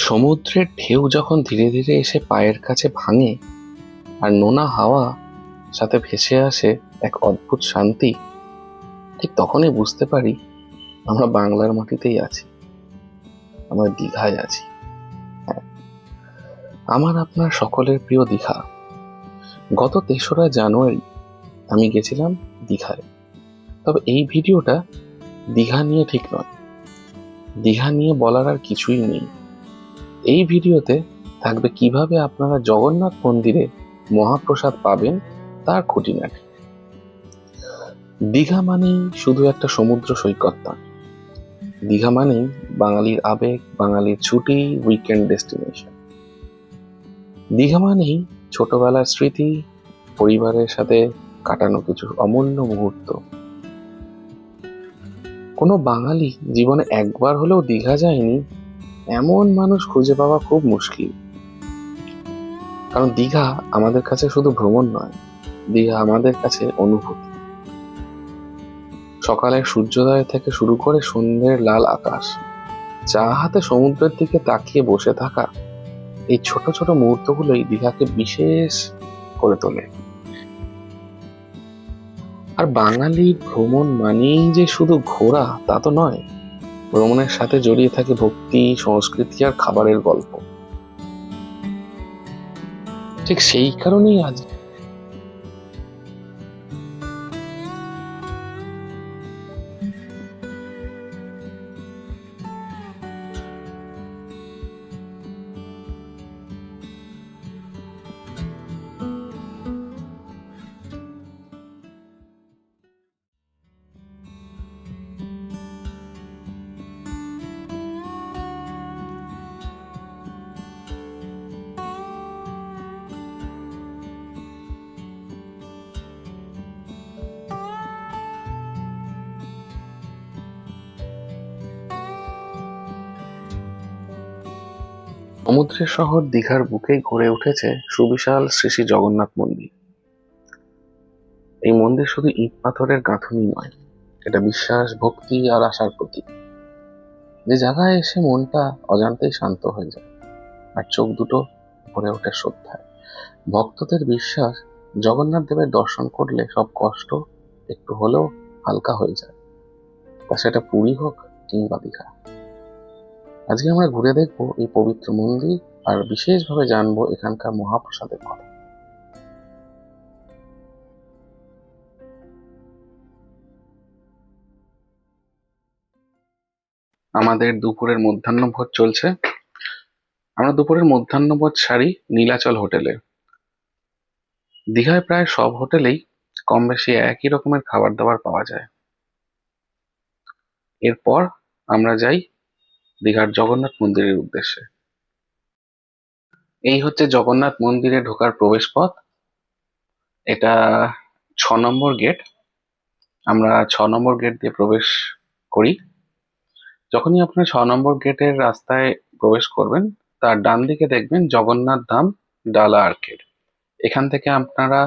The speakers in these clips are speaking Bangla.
সমুদ্রের ঢেউ যখন ধীরে ধীরে এসে পায়ের কাছে ভাঙে আর নোনা হাওয়া সাথে ভেসে আসে এক অদ্ভুত শান্তি, ঠিক তখনই বুঝতে পারি আমরা বাংলার মাটিতেই আছি, আমরা দীঘায় আছি। হ্যাঁ, আমার আপনার সকলের প্রিয় দীঘা। গত ৩রা জানুয়ারি আমি গেছিলাম দীঘায়। তবে এই ভিডিওটা দীঘা নিয়ে ঠিক নয়, দীঘা নিয়ে বলার আর কিছুই নেই। এই ভিডিওতে থাকবে কিভাবে আপনারা জগন্নাথ মন্দিরে মহাপ্রসাদ পাবেন তার খুঁটিনাটি। দীঘা মানেই শুধু একটা সমুদ্র সৈকত না, দীঘা মানেই বাঙালির আবেগ, বাঙালির ছুটি, উইকেন্ড ডেস্টিনেশন। দীঘা মানেই ছোটবেলার স্মৃতি, পরিবারের সাথে কাটানো কিছু অমূল্য মুহূর্ত। কোনো বাঙালি জীবনে একবার হলেও দীঘা যায়নি এমন মানুষ খুঁজে পাওয়া খুব মুশকিল। কারণ দীঘা আমাদের কাছে শুধু ভ্রমণ নয়, দীঘা আমাদের কাছে অনুভূতি। সকালের সূর্যোদয় থেকে শুরু করে সন্ধ্যের লাল আকাশ, চা হাতে সমুদ্রের দিকে তাকিয়ে বসে থাকা, এই ছোট ছোট মুহূর্তগুলোই দীঘাকে বিশেষ করে তোলে। আর বাঙালির ভ্রমণ মানেই যে শুধু ঘোরা তা তো নয়, ভ্রমণের সাথে জড়িয়ে থাকে ভক্তি, সংস্কৃতি আর খাবারের গল্প। ঠিক সেই কারণেই আজ সমুদ্রের শহর দীঘার বুকেই গড়ে উঠেছে সুবিশাল শ্রী শ্রী জগন্নাথ মন্দির। এই মন্দির শুধু ইট পাথরের গাঁথুনি নয়, এটা বিশ্বাস, ভক্তি আর আশার প্রতীক। যে জায়গায় এসে মনটা অজান্তেই শান্ত হয়ে যায় আর চোখ দুটো ভরে ওঠে শ্রদ্ধায়। ভক্তদের বিশ্বাস, জগন্নাথ দেবের দর্শন করলে সব কষ্ট একটু হলেও হালকা হয়ে যায়, তা সেটা পুরী হোক কিংবা দীঘা। আজকে আমরা ঘুরে দেখবো এই পবিত্র মন্দির আর বিশেষভাবে জানবো এখানকার মহাপ্রসাদের কথা। আমাদের দুপুরের মধ্যাহ্নভোজ চলছে। আমরা দুপুরের মধ্যাহ্নভোজ সারি নীলাচল হোটেলে। দীঘায় প্রায় সব হোটেলেই কম বেশি একই রকমের খাবার দাবার পাওয়া যায়। এরপর আমরা যাই দীঘার জগন্নাথ মন্দিরের উদ্দেশ্যে। এই হচ্ছে জগন্নাথ মন্দিরে ঢোকার প্রবেশ পথ। এটা ৬ নম্বর গেট। আমরা ৬ নম্বর গেট দিয়ে প্রবেশ করি। যখনই আপনি ৬ নম্বর গেটের রাস্তায় প্রবেশ করবেন, তার ডান দিকে দেখবেন জগন্নাথ ধাম ডালা আর্কেড। এখান থেকে আপনারা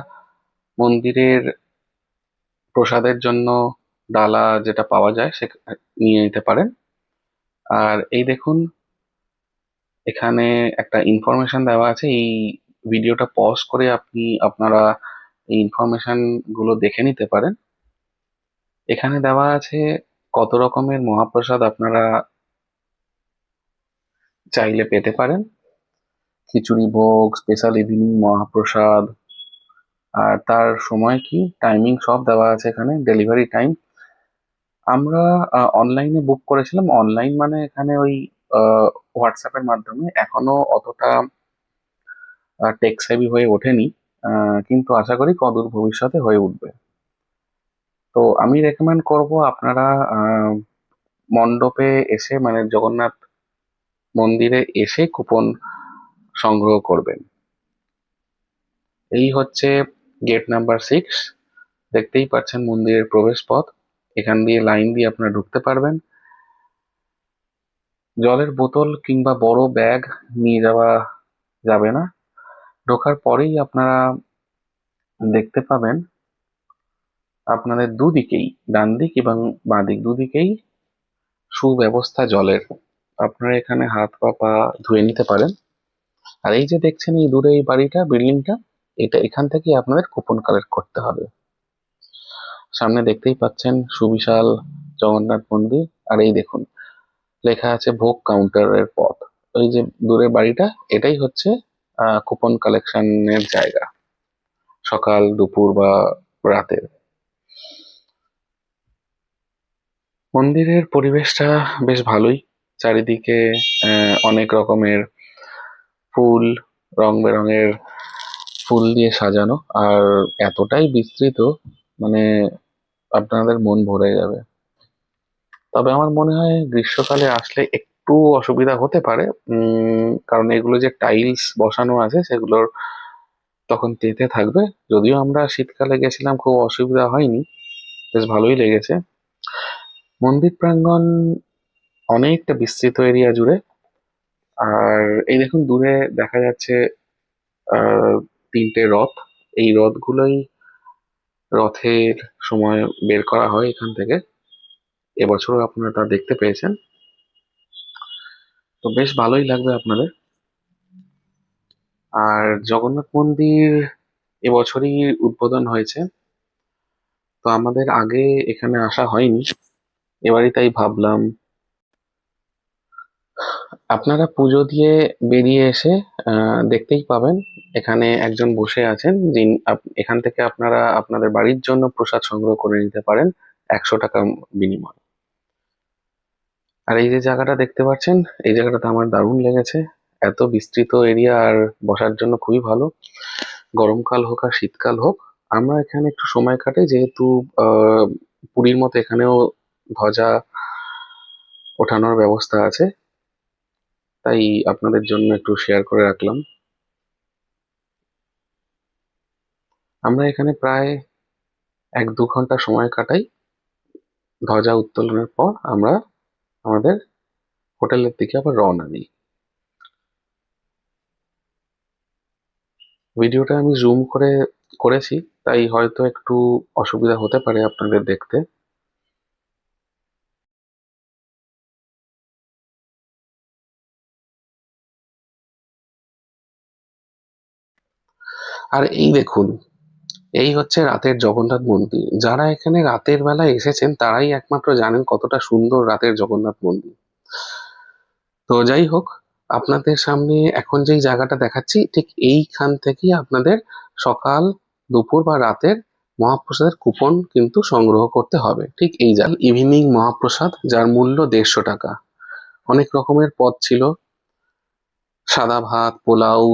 মন্দিরের প্রসাদের জন্য ডালা যেটা পাওয়া যায় সে নিয়ে নিতে পারেন। আর এই দেখুন, এখানে একটা ইনফরমেশন দেওয়া আছে। এই ভিডিওটা পজ করে আপনারা এই ইনফরমেশন গুলো দেখে নিতে পারেন। এখানে দেওয়া আছে কত রকমের মহাপ্রসাদ আপনারা চাইলে পেতে পারেন। খিচুড়ি ভোগ, স্পেশাল ইভিনিং মহাপ্রসাদ, আর তার সময় কি, টাইমিং সব দেওয়া আছে এখানে, ডেলিভারি টাইম। আমরা অনলাইনে বুক করেছিলাম। অনলাইন মানে এখানে ওই হোয়াটসঅ্যাপের মাধ্যমে, এখনো অতটা টেক সেভি হয়ে ওঠেনি, কিন্তু আশা করি অদূর ভবিষ্যতে হয়ে উঠবে। তো আমি রেকমেন্ড করব আপনারা মণ্ডপে এসে, মানে জগন্নাথ মন্দিরে এসে কুপন সংগ্রহ করবেন। এই হচ্ছে গেট নাম্বার 6। দেখতেই পাচ্ছেন মন্দিরের প্রবেশ পথ। এখান দিয়ে লাইন দিয়ে আপনারা ঢুকতে পারবেন। জলের বোতল কিংবা বড় ব্যাগ নিয়ে যাওয়া যাবে না। ঢোকার পরেই আপনারা দেখতে পাবেন আপনাদের দুদিকেই, ডান দিক এবং বাঁ দিক দুদিকেই সুব্যবস্থা জলের। আপনারা এখানে হাত বা পা ধুয়ে নিতে পারেন। আর এই যে দেখছেন এই দূরে এই বাড়িটা, বিল্ডিংটা, এটা এখান থেকে আপনাদের কুপন কালেক্ট করতে হবে। সামনে দেখতেই পাচ্ছেন সুবিশাল জগন্নাথ মন্দির, আর এই দেখুন লেখা আছে ভোগ কাউন্টারের পথ। ওই যে দূরে বাড়িটা, এটাই হচ্ছে কুপন কালেকশনের জায়গা, সকাল দুপুর বা রাতের। মন্দিরের পরিবেশটা বেশ ভালোই, চারিদিকে অনেক রকমের ফুল, রং বেরঙের ফুল দিয়ে সাজানো, আর এতটাই বিস্তৃত, মানে আপনাদের মন ভরে যাবে। তবে আমার মনে হয় গ্রীষ্মকালে আসলে একটু অসুবিধা হতে পারে, কারণ এগুলো যে টাইলস বসানো আছে সেগুলোর তখন তেতে থাকবে। যদিও আমরা শীতকালে গেছিলাম, খুব অসুবিধা হয়নি, বেশ ভালোই লেগেছে। মন্দির প্রাঙ্গণ অনেকটা বিস্তৃত এরিয়া জুড়ে। আর এই দেখুন দূরে দেখা যাচ্ছে আহ 3টে রথ। এই রথগুলোই রথের সময় বের করা হয় এখান থেকে। এবছরও আপনারা তা দেখতে পেয়েছেন, তো বেশ ভালোই লাগবে আপনাদের। আর জগন্নাথ মন্দির এবছরই উদ্বোধন হয়েছে, তো আমাদের আগে এখানে আসা হয়নি, এবারই তাই ভাবলাম। আপনারা পুজো দিয়ে বেরিয়ে এসে দেখতেই পাবেন এখানে একজন বসে আছেন, যিনি এখান থেকে আপনারা আপনাদের বাড়ির জন্য প্রসাদ সংগ্রহ করে নিতে পারেন 100 টাকা বিনিময়ে। আর এই যে জায়গাটা দেখতে পাচ্ছেন, এই জায়গাটাতে আমার দারুণ লেগেছে। এত বিস্তৃত এরিয়া, আর বসার জন্য খুবই ভালো। গরমকাল হোক আর শীতকাল হোক, আমরা এখানে একটু সময় কাটাই, যেহেতু পুরীর মতো এখানেও ধ্বজা ওঠানোর ব্যবস্থা আছে, তাই আপনাদের জন্য একটু শেয়ার করে রাখলাম। আমরা এখানে প্রায় 1-2 ঘন্টা সময় কাটাই। ধ্বজা উত্তোলনের পর আমরা আমাদের হোটেলের দিকে আবার রওনা দিই। ভিডিওটা আমি জুম করে করেছি, তাই হয়তো একটু অসুবিধা হতে পারে আপনাদের দেখতে। আর এই দেখুন, এই হচ্ছে রাতের জগন্নাথ মন্দির। যারা এখানে রাতের বেলায় এসেছেন তারাই একমাত্র জানেন কতটা সুন্দর রাতের জগন্নাথ মন্দির। তো যাই হোক, আপনাদের সামনে এখন যেই জায়গাটা দেখাচ্ছি, ঠিক এইখান থেকেই আপনাদের সকাল, দুপুর বা রাতের মহাপ্রসাদের কুপন কিন্তু সংগ্রহ করতে হবে। ঠিক এই জাল ইভিনিং মহাপ্রসাদ, যার মূল্য 150 টাকা। অনেক রকমের পদ ছিল, সাদা ভাত, পোলাও,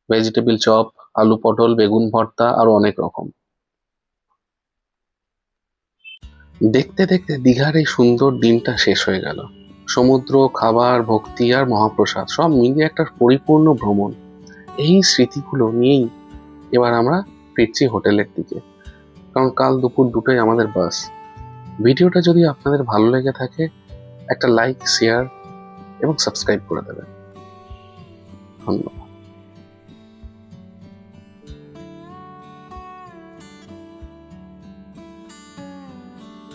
ভেজিটেবিল চপ, আলু পটল, বেগুন ভর্তা, আরো অনেক রকম। দেখতে দেখতে দীঘার এই সুন্দর দিনটা শেষ হয়ে গেল। সমুদ্র, খাবার, ভক্তি আর মহাপ্রসাদ সব মিলিয়ে একটা পরিপূর্ণ ভ্রমণ। এই স্মৃতিগুলো নিয়েই এবার আমরা ফিরছি হোটেলের দিকে, কারণ কাল দুপুর 2টোয় আমাদের বাস। ভিডিওটা যদি আপনাদের ভালো লেগে থাকে, একটা লাইক, শেয়ার এবং সাবস্ক্রাইব করে দেবেন। ধন্যবাদ।